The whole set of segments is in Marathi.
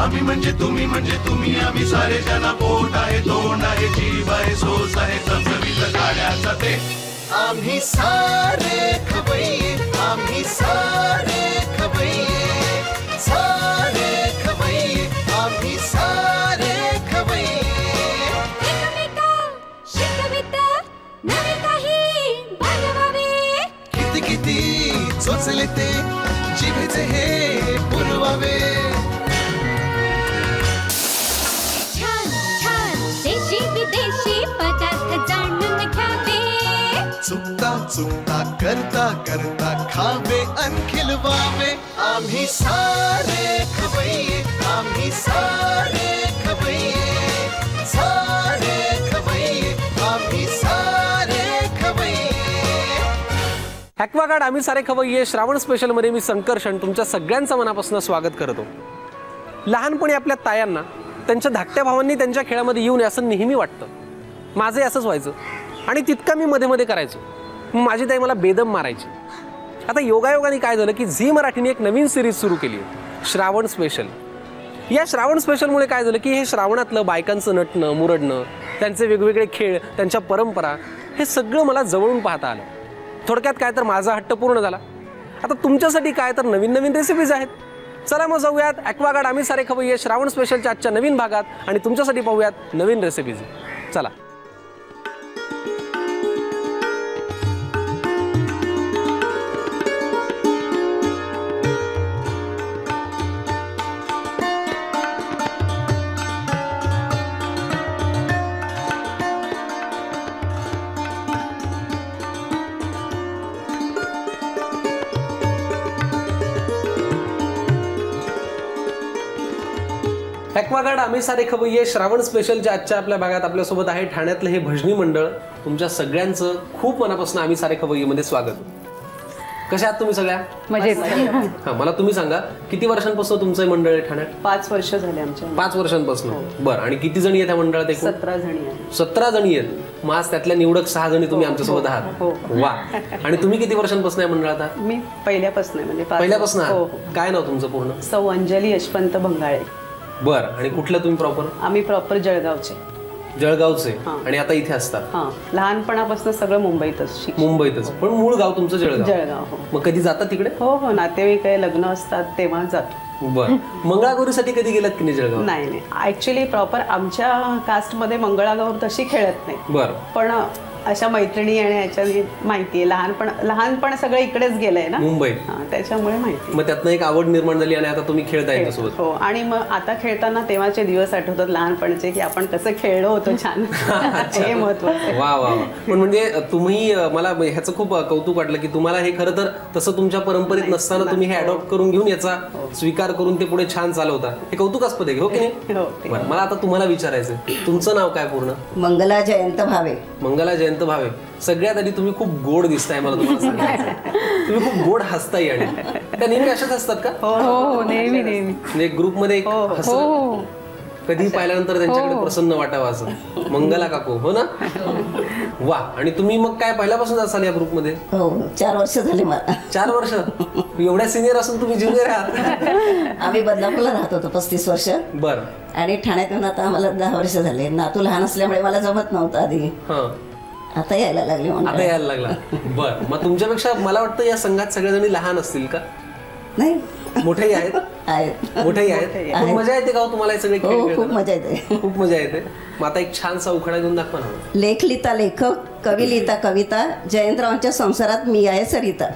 आम्ही म्हणजे तुम्ही आम्ही सारे जना पोट आहे तोंड आहे जीव आहे सोस आहे चमचमीत गाण्याचा ते आम्ही सारे खवय्ये आम्ही सारे खवय्ये सारे खवय्ये आम्ही सारे खवय्ये एकमेका शिकविता नवे काही बनवावे किती किती चोचले ते जिभेचे हे पुरवावे छान छान देशी विदेशी पदार्थ जाणून घ्यावे चुकता चुकता करता करता खावे अन खिलवावे आम्ही सारे खवय्ये आम्ही सारे खवय्ये सारे खवय्ये आम्ही सारे खवय्ये ॲक्वागार्ड आम्ही सारे खवय्ये श्रावण स्पेशलमध्ये मी संकर्षण तुमच्या सगळ्यांचं मनापासून स्वागत करतो. लहानपणी आपल्या तायांना त्यांच्या धाकट्या भावांनी त्यांच्या खेळामध्ये येऊ नये असं नेहमी वाटतं. माझंही असंच व्हायचं आणि तितका मी मध्ये मध्ये करायचो. माझी ताई मला बेदम मारायची. आता योगायोगाने काय झालं की झी मराठीने एक नवीन सिरीज सुरू केली आहे श्रावण स्पेशल. या श्रावण स्पेशलमुळे काय झालं की हे श्रावणातलं बायकांचं नटणं मुरडणं त्यांचे वेगवेगळे खेळ त्यांच्या परंपरा हे सगळं मला जवळून पाहता आलं. थोडक्यात काय तर माझा हट्ट पूर्ण झाला. आता तुमच्यासाठी काय तर नवीन नवीन रेसिपीज आहेत. चला मग जाऊयात ॲक्वागार्ड आम्ही सारे खवय्ये श्रावण स्पेशलच्या आजच्या नवीन भागात आणि तुमच्यासाठी पाहूयात नवीन रेसिपीज. चला. ॲक्वागार्ड आम्ही सारे खवय्ये श्रावण स्पेशलच्या आजच्या आपल्या भागात आपल्यासोबत आहे ठाण्यातलं हे भजनी मंडळ. तुमच्या सगळ्यांचं खूप मनापासून आम्ही सारे खवय्येमध्ये स्वागत. कशा आहात तुम्ही सगळ्या? मजेत. हां, मला तुम्ही सांगा किती वर्षांपासून तुमचं हे मंडळ आहे ठाण्यात? 5 वर्ष झाले आमच्या. 5 वर्षांपासून. बरं. आणि किती जणी आहेत त्या मंडळात? 17 जणी आहेत. 17 जणी आहेत. मग आज त्यातल्या निवडक 6 जणी तुम्ही आमच्यासोबत आहात. वा. आणि तुम्ही किती वर्षांपासून या मंडळात आहात? मी पहिल्यापासून आहे म्हणजे पहिल्यापासून आहात. काय नाव तुमचं पूर्ण? सौ अंजली यशवंत भंगाळे. बरं. आणि कुठलं तुम्ही प्रॉपर? आम्ही प्रॉपर जळगावचे. जळगावचे. आणि आता इथे असतात? हां, लहानपणापासून सगळं मुंबईतच. मुंबईतच. पण मूळ गाव तुमचं जळगाव? जळगाव. हो. मग कधी जातात तिकडे? हो, नातेवाईक आहे, लग्न असतात तेव्हा जातो. बरं. मंगळागौरीसाठी कधी गेलात की नाही जळगाव? नाही ऍक्च्युली प्रॉपर आमच्या कास्टमध्ये मंगळागौर तशी खेळत नाही. बरं. पण अशा मैत्रिणी आणि याच्या माहिती आहे. लहानपण सगळं इकडेच गेलंय ना मुंबईत. त्याच्यामुळे माहिती. मग त्यातनं एक आवड निर्माण झाली आणि आता तुम्ही खेळताय त्यासोबत. हो. आणि मग आता खेळताना तेव्हाचे दिवस आठवतात लहानपणीचे की आपण कसं खेळलो होतो छान. हे महत्वाचं. वा वा. पण म्हणजे तुम्ही मला ह्याचं खूप कौतुक वाटलं की तुम्हाला हे खरं तर तसं तुमच्या परंपरेत नसताना तुम्ही हे अडॉप्ट करून घेऊन याचा स्वीकार करून ते पुढे छान चालवता. हे कौतुकास्पद आहे. हो की नाही? मला आता तुम्हाला विचारायचं तुमचं नाव काय पूर्ण? मंगला जयंत भावे. मंगला जयंत भावे. सगळ्यात आधी तुम्ही खूप गोड दिसताय मला तुम्हाला सांगायचं. तुम्ही खूप गोड हसताय. आणि त्या नेहमी अशाच असतात का? हो, नेहमी म्हणजे ग्रुपमध्ये कधी पाहिल्यानंतर त्यांच्याकडे प्रसन्न वाटावं असं. मंगला काकू. हो ना? वा. आणि तुम्ही मग काय पहिल्यापासून असाल या ग्रुपमध्ये? हो, 4 वर्ष झाले मला. 4 वर्ष? एवढ्या सिनियर असून तुम्ही ज्युनियर आहात? आम्ही बदलापूरला राहत होतो 35 वर्ष. बरं. आणि ठाण्यात येऊन आता आम्हाला 10 वर्ष झाले. नातू लहान असल्यामुळे मला जमत नव्हतं आधी. आता यायला लागले. आता यायला लागला. बरं. मग तुमच्यापेक्षा मला वाटतं या संघात सगळेजणी लहान असतील का? नाही, मोठेही आहेत. मोठेही आहेत. खूप मजा येते का तुम्हाला हे सगळे खेळ? खूप मजा येते. खूप मजा येते. मग आता एक छानसा उखाणा घेऊन दाखवा ना. लेख लिहिता लेखक, कवी लिहिता कविता, जयंतरावांच्या संसारात मी आहे सरिता.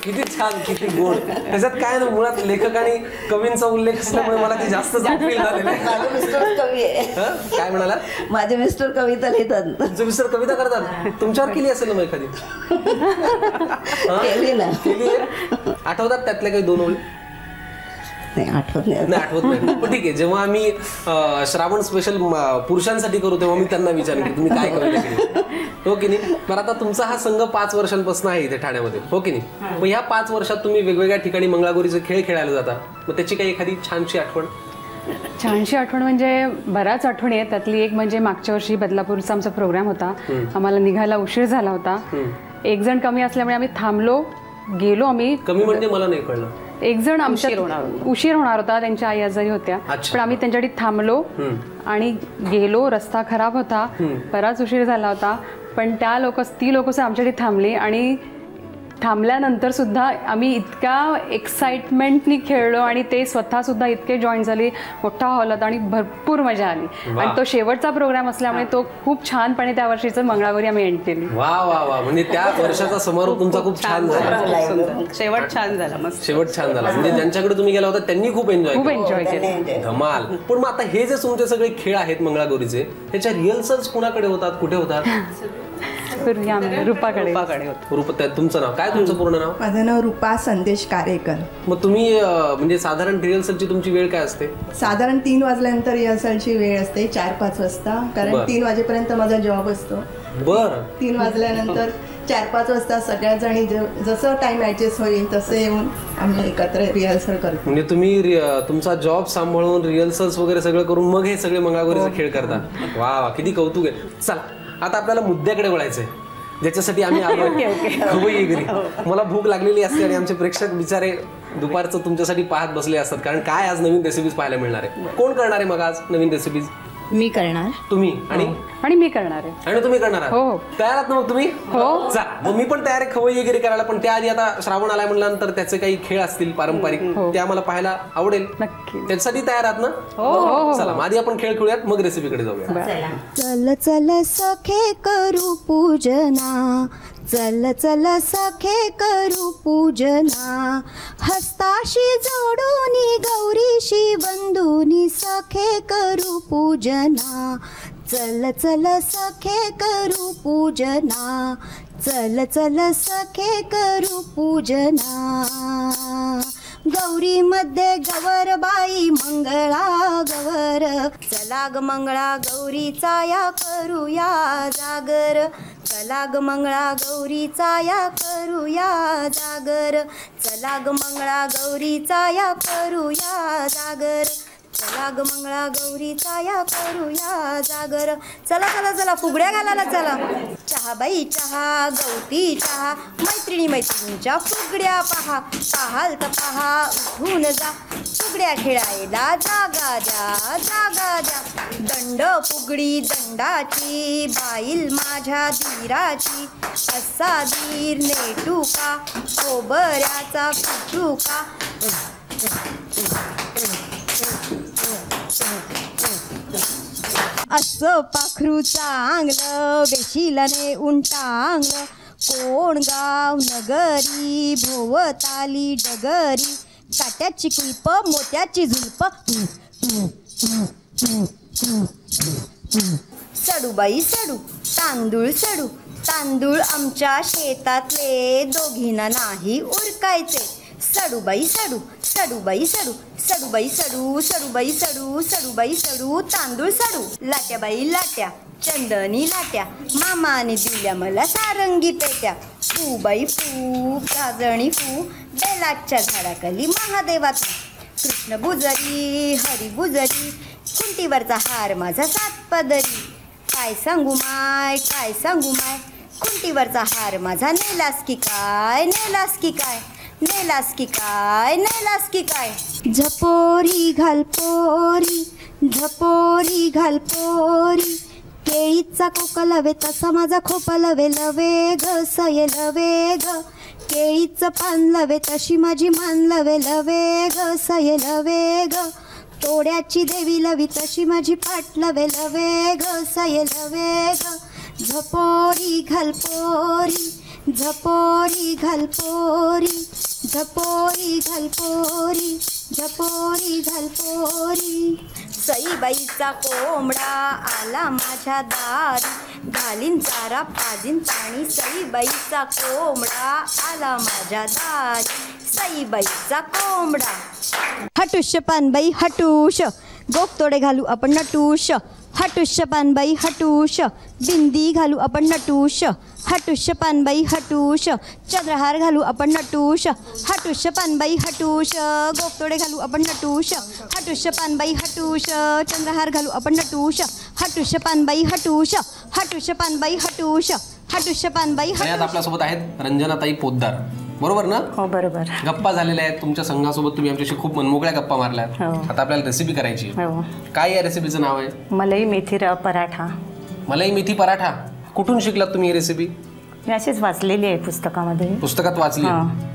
किती छान, किती गोड. त्याच्यात काय ना मुळात लेखक आणि कवींचा उल्लेख असल्यामुळे मला ती जास्त फील झालेली आहे. माझे मिस्टर कवी आहे. काय म्हणाला? माझे मिस्टर कविता लिहितात. तुमचे मिस्टर कविता करतात? तुमच्यावर केली असेल ना मग एखादी? केली ना. आठवतात त्यातल्या काही 2 ओळी? नाही, आठवत नाही. पण ठीक आहे. जेव्हा आम्ही श्रावण स्पेशल पुरुषांसाठी करू तेव्हा मी त्यांना विचारेन की तुम्ही काय कविता केली. हो की नाही? बरं. आता तुमचा हा संघ 5 वर्षांपासून आहे इथे ठाण्यामध्ये. हो की नाही? मग ह्या 5 वर्षात तुम्ही वेगवेगळ्या ठिकाणी मंगळागौरीचे खेळ खेळायला जाता. मग त्याची काही एखादी छानशी आठवण? छानशी आठवण म्हणजे बऱ्याच आठवणी आहेत. त्यातली एक म्हणजे मागच्या वर्षी बदलापूरचा आमचा प्रोग्राम होता. आम्हाला निघायला उशीर झाला होता. 1 जण कमी असल्यामुळे आम्ही थांबलो. गेलो आम्ही. कमी म्हणजे मला नाही कळलं. एक जण आमच्या उशीर होणार होता, त्यांच्या आई आजारी होत्या, पण आम्ही त्यांच्यासाठी थांबलो आणि गेलो. रस्ता खराब होता, बराच उशीर झाला होता, पण ती लोक आमच्यासाठी थांबली आणि थांबल्यानंतर सुद्धा आम्ही इतक्या एक्साइटमेंटनी खेळलो आणि ते स्वतः सुद्धा इतके जॉईन झाले. मोठा हॉल होता आणि भरपूर मजा आली आणि तो शेवटचा प्रोग्राम असल्यामुळे तो खूप छानपणे त्या वर्षीचं मंगळागौरी आम्ही एंड केली. वा वा वा, म्हणजे त्या वर्षाचा समारोप तुमचा खूप छान झाला. शेवट छान झाला, मस्त शेवट छान झाला. म्हणजे ज्यांच्याकडे तुम्ही गेला होता त्यांनी खूप एन्जॉय केलं. धमाल. पण मग आता हे जे तुमचे सगळे खेळ आहेत मंगळागौरीचे, ह्याच्या रिहर्सल्स कुणाकडे होतात, कुठे होतात? रूपाकडे. तुमचं नाव काय? तुमचं पूर्ण नाव? माझं नाव रूपा संदेश कारेकर. मग तुम्ही म्हणजे साधारण रिहर्सलची तुमची वेळ काय असते? साधारण 3 वाजल्यानंतर रिहर्सलची वेळ असते, 4-5 वाजता, कारण 3 वाजेपर्यंत माझा जॉब असतो. बरं. 3 वाजल्यानंतर 4-5 वाजता सगळ्या जणी जसं टाइम ऍडजस्ट होईल तसं येऊन आम्ही एकत्र रिहर्सल करतो. म्हणजे तुम्ही तुमचा जॉब सांभाळून रिहर्सल्स वगैरे सगळं करून मग हे सगळे मंगळागौरीचे खेळ करता? वा वा, किती कौतुक आहे. चला आता आपल्याला मुद्द्याकडे वळायचंय, ज्याच्यासाठी आम्ही आलो. खवय्ये घरी. मला भूक लागलेली असते आणि आमचे प्रेक्षक बिचारे दुपारचं तुमच्यासाठी पाहत बसले असतात, कारण काय आज नवीन रेसिपीज पाहायला मिळणार आहे. कोण करणार आहे मग आज नवीन रेसिपीज? मी करणार. तुम्ही? आणि मी करणार आहे. आणि तुम्ही करणार? हो. तयार आहात ना मग तुम्ही? हो. मग मी पण तयार आहे खवय्येगिरी करायला. पण त्याआधी आता श्रावण आलाय म्हणल्यानंतर त्याचे काही खेळ असतील पारंपरिक, ते आम्हाला पाहायला आवडेल. नक्की. त्याच्यासाठी तयार आहात ना? हो. चला मग आधी आपण खेळ खेळूयात, मग रेसिपीकडे जाऊया. चल चल सखे करू पूजना, चल चल सखे करू पूजना, हस्ताशी जोडूनी गौरीशी बंधुनी सखे करू पूजना. चल चल सखे करू पूजना, चल चल सखे करू पूजना. गौरी मध्ये गवरबाई मंगळा गवर, चला ग मंगळा गौरीचा या करूया जागर. चला ग मंगळा गौरीचा या करूया जागर. चला ग मंगळा गौरीचा या करूया जागर. चला ग मंगळा गौरीचा या करूया जागर. चला चला चला फुगड्या घालायला चला. चहा बाई चहा, गवती चहा, मैत्रिणी मैत्रिणींच्या फुगड्या पहा. पाहाल तर पहा, उठून जा, फुगड्या खेळायला जागा द्या, जागा द्या. दंड फुगडी दंडाची, बाईल माझ्या धीराची, असा धीर नेटू का, खोबऱ्याचा कुटू का. असं पाखरू चांगलं, वेशिलाने उंटांगलं, कोण गाव नगरी, भोवताली डगरी, काट्याची कुलप मोत्याची झुलप. सडू बाई सडू, तांदूळ सडू, तांदूळ आमच्या शेतातले, दोघींना नाही उरकायचे. सडूबाई सडू, सडूबाई सडू, सडूबाई सडू, सडूबाई सडू, सडूबाई सडू, तांदूळ सडू. लाट्या बाई लाट्या, चंदनी लाट्या, मामाने दिल्या मला सारंगी पेट्या. फू बाई फू, गाजणी फू, बेलाच्या झाडाखाली महादेवाचा. कृष्ण बुजरी, हरी बुजरी, खुंटीवरचा हार माझा 7 पदरी. काय सांगू माय, काय सांगू माय, खुंटीवरचा हार माझा नेलास की काय, नेलास की काय, नेलास की काय, नेलास की काय. झपोरी घालपोरी, झपोरी घालपोरी, केळीचा कोका लवे तसा माझा खोपा लवे लवे ग, सये लवे ग. केळीचं पान लवे तशी माझी मान लवे लवे ग, सये लवे ग. तोड्याची देवी लवी तशी माझी पाठ लवे लवे ग, सये लवे ग. झपोरी घालपोरी, झपोरी घालपोरी, झपोरी घालपोरी, झपोरी घालपोरी. सईबाईचा कोंबडा आला माझ्या दारी, घालीन चारा पाजीन पाणी. सईबाईचा कोंबडा आला माझ्या दारी, सईबाईचा कोंबडा. हटुश पानबाई हटुश, गोपतोडे घालू आपण नटूश. हटुश पानबाई हटूश, बिंदी घालू आपण नटूश. हटुश पानबाई हटूश, चंद्रहार घालू आपण नटूश. हटुश पानबाई हटूश, गोपतोडे घालू आपण नटूश. हटुश पानबाई हटूश, चंद्रहार घालू आपण नटूश. हटुश पानबाई हटूश, हटुश पानबाई हटूश, हटुश पानबाई हटूश. आपल्यासोबत आहेत रंजनाताई पोद्दार. बरोबर ना? हो बरोबर. गप्पा झालेल्या आहेत तुमच्या संघासोबत, तुम्ही आमच्याशी खूप मनमोकळ्या गप्पा मारल्यात. आता आपल्याला रेसिपी करायची. काय या रेसिपीचं नाव आहे? मलाई मेथी पराठा. मलाई मेथी पराठा. कुठून शिकलात तुम्ही ही रेसिपी? मी अशीच वाचलेली आहे पुस्तकामध्ये. पुस्तकात वाचली?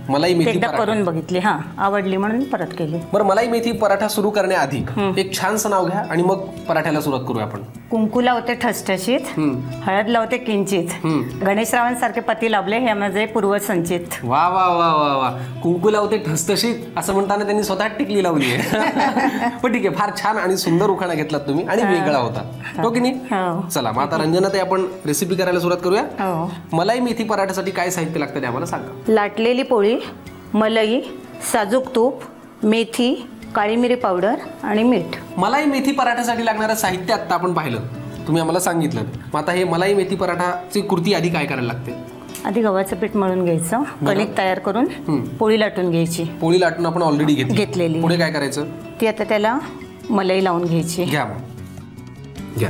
मलाई मेथी एकदा करून बघितली, आवडली म्हणून परत केली. बरं, मलाई मेथी पराठा सुरू करण्याआधी एक छानसं नाव घ्या आणि मग पराठ्याला सुरुवात करूया आपण. कुंकू लावते ठसठशीत, हळद लावते किंचित, गणेशरावांसारखे पती लाभले हे माझे पूर्वसंचित. वा वा वा वा वा. कुंकू लावते ठसठशीत असं म्हणताना त्यांनी स्वतः टिकली लावली आहे. पण ठीक आहे, फार छान आणि सुंदर उखाणा घेतलात तुम्ही आणि वेगळा होता, हो की नाही? चला मग आता रंजनाताई आपण रेसिपी करायला सुरुवात करूया. मलाई मेथी पराठ्यासाठी काय साहित्य लागतं ते आम्हाला सांगा. लाटलेली पोळी, मलाई, साजूक तूप, मेथी, काळी मिरी पावडर आणि मीठ. मलाई मेथी पराठ्यासाठी लागणारं साहित्य आता आपण पाहिलं, तुम्ही आम्हाला सांगितलं. मग आता हे मलाई मेथी पराठाची कृती आधी काय करायला लागते? आधी गव्हाचं पीठ मळून घ्यायचं, कणिक तयार करून पोळी लाटून घ्यायची. पोळी लाटून आपण ऑलरेडी घेतलेली. पुढे काय करायचं? ती आता त्याला मलाई लावून घ्यायची. घ्या घ्या.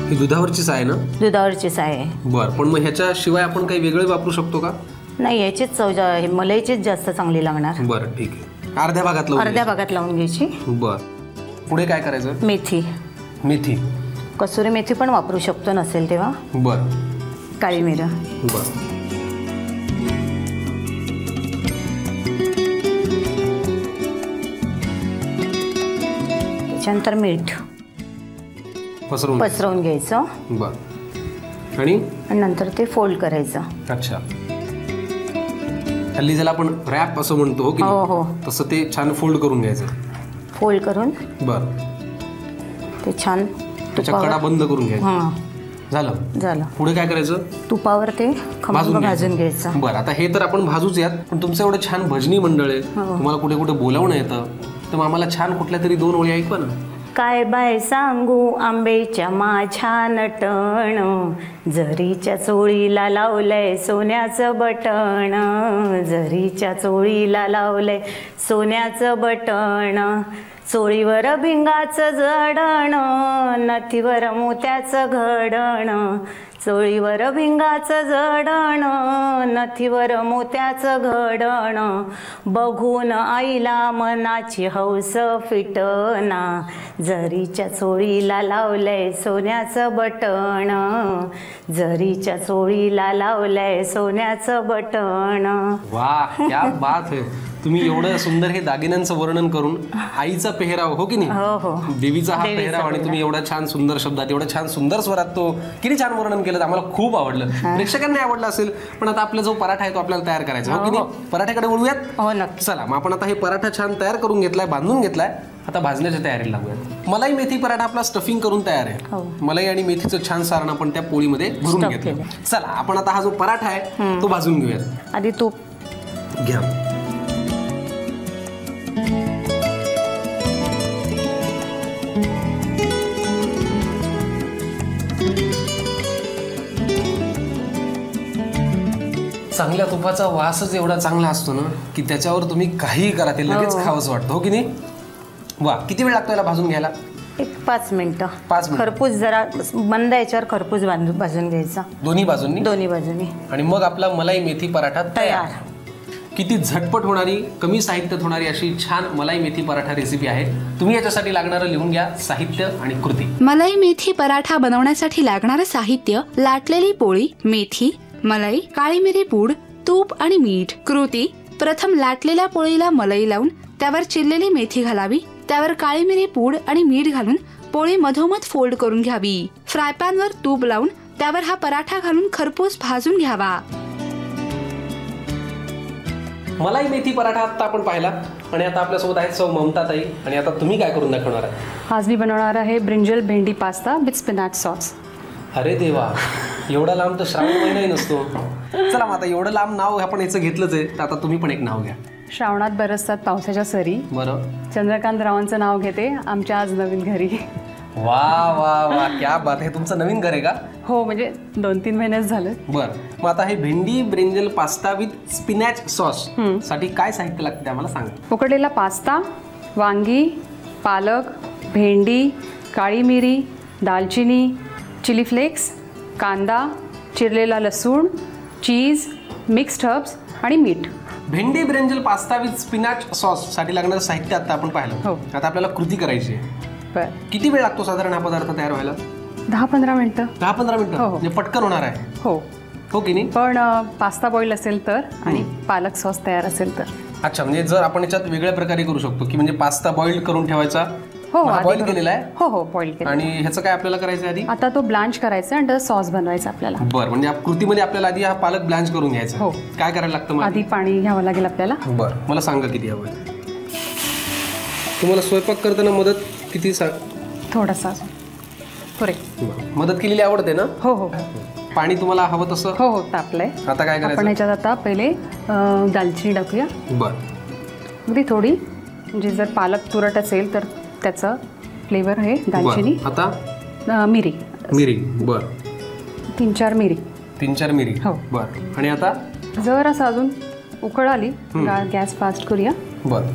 ही दुधावरचीच आहे ना? दुधावरचीच आहे. बरं, पण मग ह्याच्याशिवाय आपण काही वेगळे वापरू शकतो का? नाही, याचीच चव मलाईचीच जास्त चांगली लागणार. बरं ठीक आहे. अर्ध्या भागात लावून घ्यायची. बरं, पुढे काय करायचं? मेथी. कसुरी मेथी पण वापरू शकतो नसेल तेव्हा. बरं. काळी मिरी. बरं. त्याच्यानंतर मीठ पसरवून घ्यायचं. बरं. आणि नंतर ते फोल्ड करायचं. अच्छा. हल्ली ज्याला आपण रॅप असं म्हणतो, हो की हो, तसं ते छान फोल्ड करून घ्यायचं. फोल्ड करून बरं ते छान त्याच्या कडा बंद करून घ्यायचं. झालं. पुढे काय करायचं? तुपावर ते खमंग भाजून घ्यायचं. बरं, आता हे तर आपण भाजूच यात, पण तुमचं एवढं छान भजनी मंडळ आहे, तुम्हाला कुठे कुठे बोलावणं येतं, तर मग आम्हाला छान कुठल्या तरी 2 ओळी ऐकवा ना. काय बाय सांगू आंबेच्या माझ्या नटण, जरीच्या चोळीला लावलंय सोन्याचं बटण, जरीच्या चोळीला लावलंय सोन्याचं बटण, चोळीवर भिंगाचं जडण, नथीवर मोत्याचं घडण, चोळीवर भिंगाचं जडण, नथीवर मोत्याचं घडण, बघून आईला मनाची हौस फिटना, जरीच्या चोळीला लावलंय सोन्याचं बटण, जरीच्या चोळीला लावलंय सोन्याचं बटण. वाह, क्या बात है. तुम्ही एवढं सुंदर हे दागिन्यांचं वर्णन करून आईचा पेहराव, हो की नाही, देवीचा हा पेहराव, आणि तुम्ही एवढा छान सुंदर शब्दात, एवढा छान सुंदर स्वरात तो किती छान वर्णन केलं, आम्हाला खूप आवडलं. प्रेक्षकांना आवडलं असेल. पण आता आपला जो पराठा आहे तो आपल्याला तयार करायचा, हो की नाही? पराठ्याकडे वळूयात. हो नक्की. चला मग आपण आता हे पराठा छान तयार करून घेतलाय, बांधून घेतलाय, आता भाजण्याच्या तयारीला लागूयात. मलाई मेथी पराठा आपला स्टफिंग करून तयार आहे. मलाई आणि मेथीचं छान सारण आपण त्या पोळीमध्ये भरून घेतलं. चला आपण आता हा जो पराठा आहे तो भाजून घेऊयात. आधी तूप घ्या. चांगल्या तुपाचा वासच एवढा चांगला असतो ना की त्याच्यावर तुम्ही काहीही करा ते लगेच खावंसं वाटतं, हो की नाही? वा, किती वेळ लागतो याला भाजून घ्यायला? 5 मिनिटं. खरपूस जरा मंद याच्यावर खरपूस भाजून घ्यायचा दोन्ही बाजूंनी. आणि मग आपला मलाई मेथी पराठा तयार. किती झटपट होणारी, कमी साहित्यात होणारी अशी छान मलाई मेथी पराठा रेसिपी आहे. तुम्ही याच्यासाठी लागणारं लिहून घ्या साहित्य आणि कृती. मलाई मेथी पराठा बनवण्यासाठी लागणारं साहित्य: लाटलेली पोळी, मेथी, मलाई, काळी मिरी पूड, तूप आणि मीठ. कृती: प्रथम लाटलेल्या पोळीला मलाई लावून त्यावर चिरलेली मेथी घालावी, त्यावर काळी मिरी पूड आणि मीठ घालून पोळी मधोमध फोल्ड करून घ्यावी. फ्राय पॅन वर तूप लावून त्यावर हा पराठा घालून खरपूस भाजून घ्यावा. मलाई मेथी पराठा आता आपण पाहिला आणि आता आपल्यासोबत आहेत सौ ममताताई. आणि आता तुम्ही काय करून दाखवणार आहे? आज मी बनवणार आहे ब्रिंजल भेंडी पास्ता विथ स्पिनॅच सॉस. अरे देवा, एवढा लांब तर श्रावण महिनाही नसतो. चला मग आता एवढं लांब नाव आपण याचं घेतलंच आहे, तर आता तुम्ही पण एक नाव घ्या. श्रावणात बरसतात पावसाच्या सरी. बरं. चंद्रकांत रावांचं नाव घेते आमच्या आज नवीन घरी. वा वा वा, क्या बात आहे. तुमचं नवीन घर आहे का? हो, म्हणजे 2-3 महिनेच झाले. बरं, मग आता हे भेंडी brinjal pasta with spinach sauce साठी काय साहित्य लागतं ते आम्हाला सांगा. उकडलेला पास्ता, वांगी, पालक, भेंडी, काळी मिरी, दालचिनी, चिली फ्लेक्स, कांदा, चिरलेला लसूण, चीज, मिक्स्ड हर्ब्स आणि मीठ. भेंडी brinjal pasta with spinach sauce साठी लागणारं साहित्य आता आपण पाहिलं. हो. आता आपल्याला कृती करायची आहे. बरं. किती वेळ लागतो साधारण हा पदार्थ तयार व्हायला? 10-15 मिनिटं. 10-15 मिनिटं हो. म्हणजे पटकन होणार आहे. हो की नाही? पण पास्ता बॉईल असेल तर आणि पालक सॉस तयार असेल तर. अच्छा, म्हणजे जर आपण याच्यात वेगळ्या प्रकारे करू शकतो की म्हणजे पास्ता बॉईल करून ठेवायचा. हो, बॉईल केलेला आहे. हो बॉईल केलेला. आणि ह्याचं काय आपल्याला करायचं आधी? आता तो ब्लांच करायचा आणि त्याचा सॉस बनवायचा आपल्याला. बरं, म्हणजे या कृतीमध्ये आपल्याला आधी हा पालक ब्लांच करून घ्यायचा. हो. काय करायला लागतं मग? आधी पाणी घ्यावं लागेल आपल्याला. बरं, मला सांगा किती हवं आहे. तुम्हाला स्वयंपाक करताना मदत किती थोडासा पुरे. मदत केलेली आवडते ना? हो. पाणी तुम्हाला हवं तसं? हो तापलंय. आता काय करायचं? आपण याच्यात आता पहिले दालचिनी टाकूया. बरं. अगदी थोडी, म्हणजे जर पालक तुरट असेल तर त्याचं फ्लेवर आहे दालचिनी. आता मिरी. बरं. 3-4 मिरी. 3-4 मिरी. हो. बरं. आणि आता जर असं अजून उकळ आली, गॅस फास्ट करूया. बरं.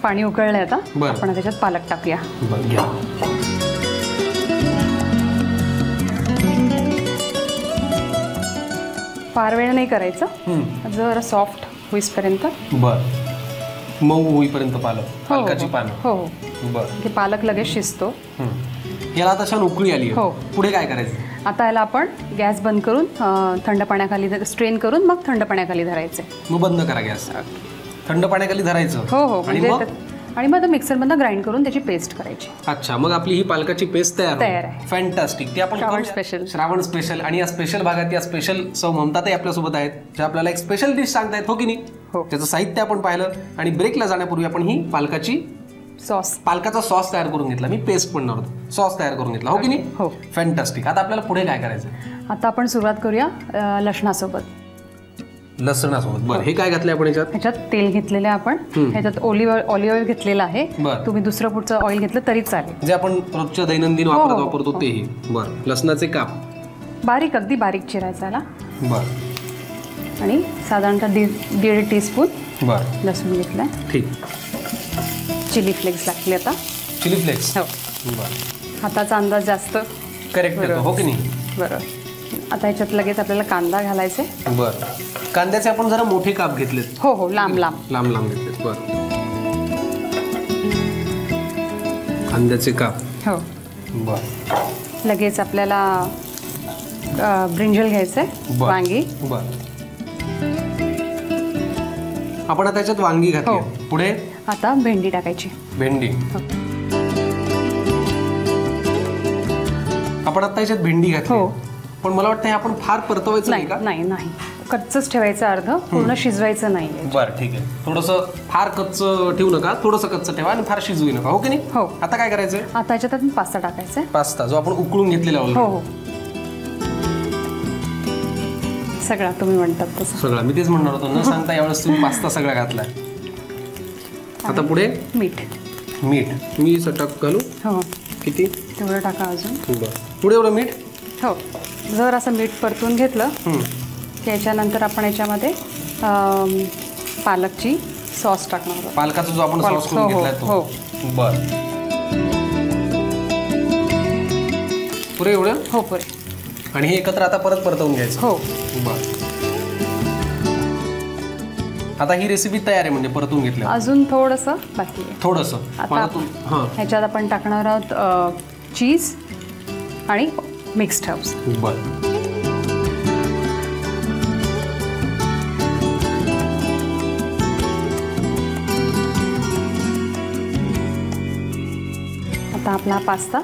पाणी उकळलंय आता. बरं. आपण त्याच्यात पालक टाकूया. बरं, घ्या. फार वेळ नाही करायचं, जरा सॉफ्ट होईपर्यंत. बरं. मऊ होईपर्यंत पालकाची पानं. हो. बरं. पालक लगेच शिजतो. याला आता छान उकळी आली. हो. पुढे काय करायचं? आता याला आपण गॅस बंद करून थंड पाण्याखाली स्ट्रेन करून मग थंड पाण्याखाली धरायचे. मग बंद करा गॅस. थंड पाण्याखाली धरायचं. हो. आणि मग मिक्सरमधनं ग्राइंड करून त्याची पेस्ट करायची. अच्छा, मग आपली ही पालकाची पेस्ट तयार आहे. फॅन्टास्टिक. ती आपण श्रावण स्पेशल. आणि या स्पेशल भागात या स्पेशल सौ ममताताई आपल्यासोबत आहेत, ज्या आपल्याला एक स्पेशल डिश सांगतायत. हो की नाही? त्याचं साहित्य आपण पाहिलं. आणि ब्रेकला जाण्यापूर्वी आपण ही पालकाचा सॉस तयार करून घेतला. मी पेस्ट पण नव्हतं, सॉस तयार करून घेतला. हो की नाही? हो. फॅन्टास्टिक. आता आपल्याला पुढे काय करायचं? आता आपण सुरुवात करूया लसणासोबत. बरं. हे काय घातलंय आपण ह्याच्यात तेल घेतलेलं आहे आपण. ह्याच्यात ऑलिव्ह ऑइल घेतलेलं आहे. तुम्ही दुसरं पुढचं ऑइल घेतलं तरी चालेल, जे आपण रोजच्या दैनंदिन वापरतो तेही. बरं. लसणाचे काप बारीक, अगदी बारीक चिरायचा याला. बरं. आणि साधारणतः 1.5 टीस्पून लसूण घेतलाय. ठीक. चिली फ्लेक्स लागले आता. Chilli flakes. हो. हाताचा अंदाज जास्त करेक्ट येतो. हो की नाही? बरोबर. आता ह्याच्यात लगेच आपल्याला कांदा घालायचे. बरं. कांद्याचे आपण जरा मोठे काप घेतलेत. हो. लांब घेतलेत. बरं. कांद्याचे काप. हो. बरं. लगेच आपल्याला ब्रिंजल घ्यायचंय. वांगी. बरं. आपण आता त्याच्यात वांगी घातली. पुढे आता भेंडी टाकायची. आपण आता याच्यात भेंडी घातली. पण मला वाटतं हे आपण फार परतवायचं नाही का? नाही. कच्चच ठेवायचं, अर्ध. पूर्ण शिजवायचं नाही. बरं, ठीक आहे. थोडंसं फार कच्च ठेवू नका, थोडंसं कच्च ठेवा आणि फार शिजवू नका. हो की नाही? हो. आता काय करायचंय? आता याच्यात पास्ता टाकायचा. पास्ता जो आपण उकळून घेतलेला. हो. सगळा तुम्ही म्हणतात तसं. सगळा. मी तेच म्हणणार होतो, न सांगता यावेळेस तुम्ही पास्ता सगळा घातलाय. आता पुढे मीठ. मी सटाक घालू. हो. किती? तेवढं टाका अजून. बरं. पुढे एवढं मीठ. हो. जर असं मीठ परतून घेतलं की याच्यानंतर आपण याच्यामध्ये पालकची सॉस टाकणार आहोत. पालकाचा जो आपण सॉस करून घेतलाय तो. हो. बरं. पुरे एवढं? हो, पुरे. आणि हे एकत्र आता परत परतवून घ्यायचं. हो. बरं. आता ही रेसिपी तयार आहे, म्हणजे परतून घेतलं. अजून थोडंसं बाकी आहे. थोडंसं. ह्याच्यात आपण टाकणार आहोत चीज आणि मिक्स्ड हर्ब्स. बरं. आता आपला पास्ता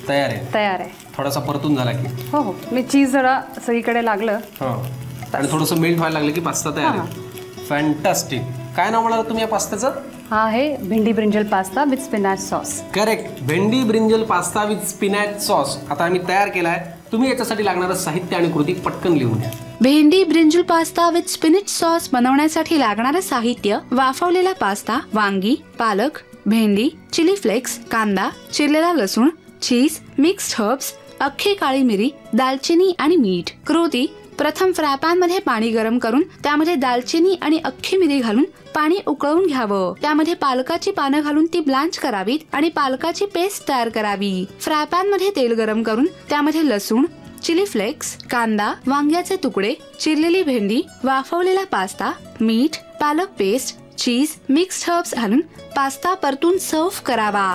तयार आहे. थोडासा परतून झाला की. हो. मी चीज जरा सगळीकडे लागलं आणि थोडंसं मेल्ट व्हायला लागलं की पास्ता तयार आहे. फॅन्टास्टिक. काय नाव म्हणाला तुम्ही या पास्त्याचं? हा आहे भेंडी brinjal pasta with spinach sauce. Correct. भेंडी brinjal pasta with spinach sauce आता आम्ही तयार केलाय. तुम्ही याच्यासाठी लागणारं साहित्य आणि कृती पटकन लिहून घ्या. भेंडी brinjal pasta with spinach sauce बनवण्यासाठी लागणारं साहित्य: वाफवलेला पास्ता, वांगी, पालक, भेंडी, चिली फ्लेक्स, कांदा, चिरलेला लसूण, चीज, मिक्स्ड हर्ब्स, अख्खी काळी मिरी, दालचिनी आणि मीठ. कृती: प्रथम फ्रायपॅन मध्ये पाणी गरम करून त्यामध्ये दालचिनी आणि अख्खी मिरी घालून पाणी उकळून घ्यावं. त्यामध्ये पालकाची पानं घालून ती ब्लांच करावीत आणि पालकाची पेस्ट तयार करावी. फ्रायपॅन मध्ये तेल गरम करून त्यामध्ये लसूण, चिली फ्लेक्स, कांदा, वांग्याचे तुकडे, चिरलेली भेंडी, वाफवलेला पास्ता, मीठ, पालक पेस्ट, चीज, मिक्स्ड हर्ब्स घालून पास्ता परतून सर्व्ह करावा.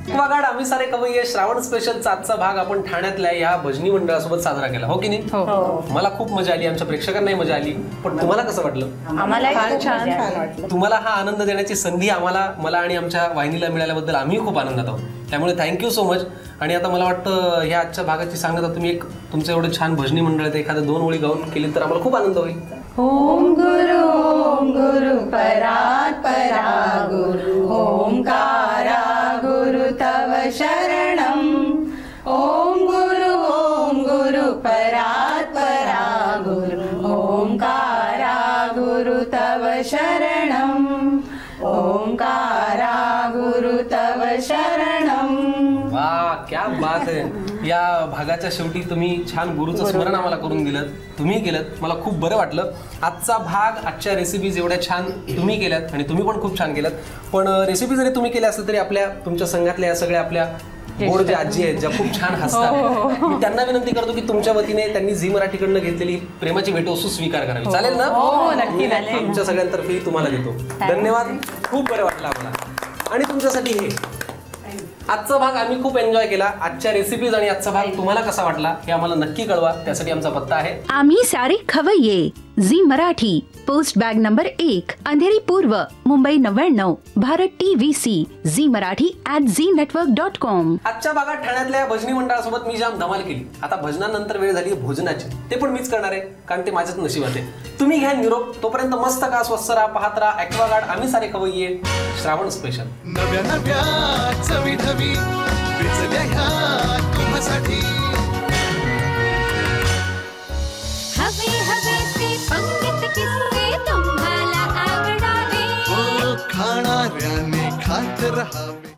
एक्वागार्ड आम्ही सारे खवय्ये श्रावण स्पेशलचा आजचा भाग आपण ठाण्यातल्या या भजनी मंडळासोबत साजरा केला, हो की नाही? मला खूप मजा आली, आमच्या प्रेक्षकांनाही मजा आली. पण तुम्हाला कसं वाटलं? आम्हाला छान वाटलं. तुम्हाला हा आनंद देण्याची संधी मला आणि आमच्या वाहिनीला मिळाल्याबद्दल आम्ही खूप आनंदात आहोत. त्यामुळे थँक्यू सो मच. आणि आता मला वाटतं ह्या आजच्या भागाची सांगता तुम्ही एक तुमचं एवढं छान भजनी मंडळ ते एखाद्या 2 ओळी गाऊन केली तर आम्हाला खूप आनंद होईल. ओम गुरु परात् परा गुरु ओंकारा गुरु तव शरणम. ओम गुरु परात् परा गुरु ओंकारा गुरु तव शरणम. ओंकारा गुरु तव शरणम. वा, क्या बात आहे. या भागाच्या शेवटी तुम्ही छान गुरुचं स्मरण आम्हाला करून दिलं, तुम्ही केलं, मला खूप बरं वाटलं. आजचा भाग, आजच्या रेसिपीज एवढ्या छान तुम्ही केल्यात आणि तुम्ही पण खूप छान केल्यात. पण रेसिपी जरी तुम्ही केल्या असल्या तरी तुमच्या संघातल्या या सगळ्या आपल्या गोड ज्या आजी आहेत ज्या खूप छान हसतात, मी त्यांना विनंती करतो की तुमच्या वतीने त्यांनी झी मराठीकडनं घेतलेली प्रेमाची भेटवस्तू स्वीकार करावी. चालेल ना? नक्की. तुमच्या सगळ्यांतर्फे तुम्हाला देतो. धन्यवाद, खूप बरं वाटलं आम्हाला. आणि तुमच्यासाठी हे आजचा भाग आम्ही खूप एन्जॉय केला. आजच्या रेसिपीज आणि आजचा भाग तुम्हाला कसा वाटला हे आम्हाला नक्की कळवा. त्यासाठी आमचा पत्ता आहे आम्ही सारे खवय्ये, Zee Marathi, post bag number 1, Andheri पूर्व, मुंबई 99, भारत TVC, झी मराठी @znetwork.com. आजच्या भागात ठाण्यातल्या भजनी मंडळासोबत मी जाम धमाल केली. आता भजनानंतर वेळ झाली भोजनाची, ते पण मीच करणार आहे कारण ते माझ्याच नशिबात आहे. तुम्ही घ्या निरोप. तोपर्यंत मस्त का स्वस्त राहा, पाहत राहा एक्वागार्ड आम्ही सारे खवय्ये श्रावण स्पेशल. नव्या नव्या चवी धवी विचल्या ह्या तुम्हासाठी. हवे हवे ते पंगत किस्से तुम्हाला आवडावे. खाणाऱ्याने खात रहावे.